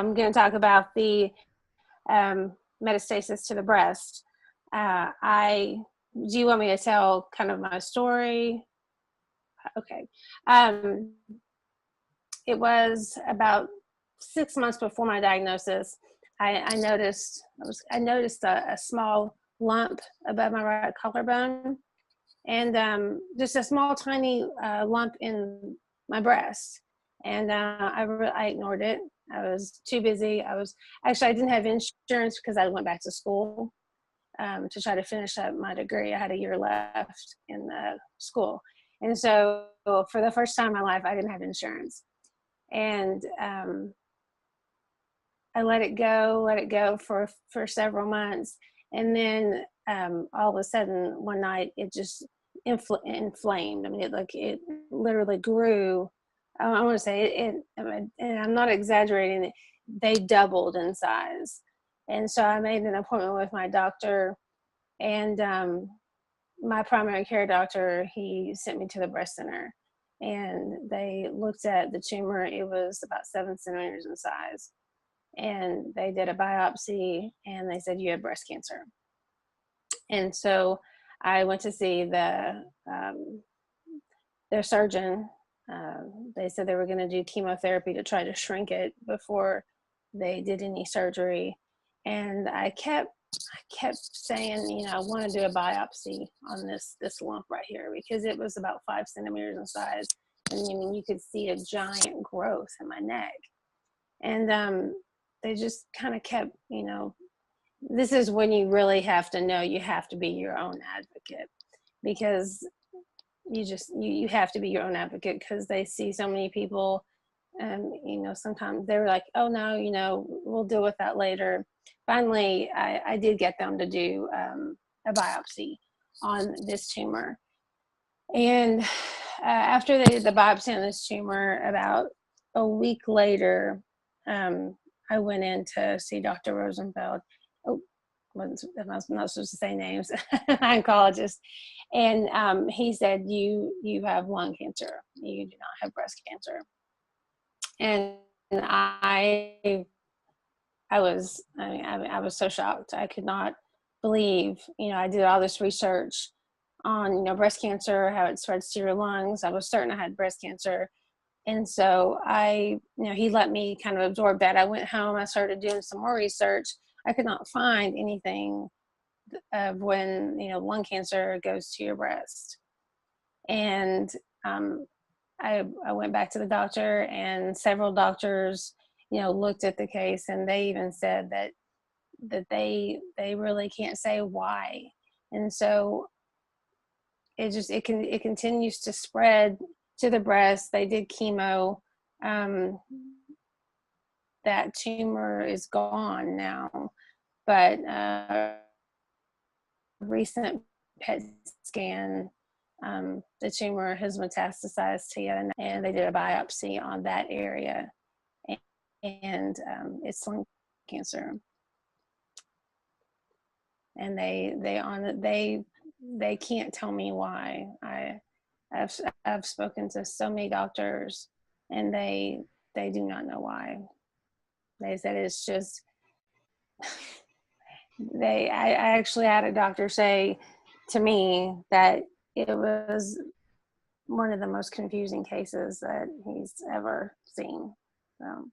I'm going to talk about the metastasis to the breast. Do you want me to tell kind of my story? Okay. It was about 6 months before my diagnosis. I noticed a small lump above my right collarbone, and just a small, tiny lump in my breast. And I ignored it. I was too busy. I didn't have insurance because I went back to school to try to finish up my degree. I had a year left in school. And so for the first time in my life, I didn't have insurance. And I let it go for several months. And then all of a sudden one night it just inflamed. I mean, it literally grew. I want to say and I'm not exaggerating it, they doubled in size. And so I made an appointment with my doctor, and my primary care doctor, he sent me to the breast center, and they looked at the tumor. It was about 7 centimeters in size, and they did a biopsy, and they said, you have breast cancer. And so I went to see their surgeon. They said they were going to do chemotherapy to try to shrink it before they did any surgery. And I kept saying, I want to do a biopsy on this lump right here, because it was about 5 centimeters in size. And you could see a giant growth in my neck. And they just kind of kept, this is when you really have to know you have to be your own advocate, because you have to be your own advocate, because they see so many people, and sometimes they're like, oh no, we'll deal with that later. Finally, I did get them to do a biopsy on this tumor. And after they did the biopsy on this tumor, about a week later, I went in to see Dr. Rosenfeld. Oh, I'm not supposed to say names. Oncologist. And he said, you have lung cancer. You do not have breast cancer. And I was so shocked. I could not believe, I did all this research on, breast cancer, how it spreads to your lungs. I was certain I had breast cancer. And so he let me kind of absorb that. I went home, I started doing some more research. I could not find anything of when, lung cancer goes to your breast. And I went back to the doctor, and several doctors, looked at the case, and they even said that they really can't say why. And so it continues to spread to the breast. They did chemo. That tumor is gone now, but recent PET scan, the tumor has metastasized to you, and they did a biopsy on that area, and it's lung cancer. And they can't tell me why. I've spoken to so many doctors, and they do not know why. They said it's just I actually had a doctor say to me that it was one of the most confusing cases that he's ever seen. So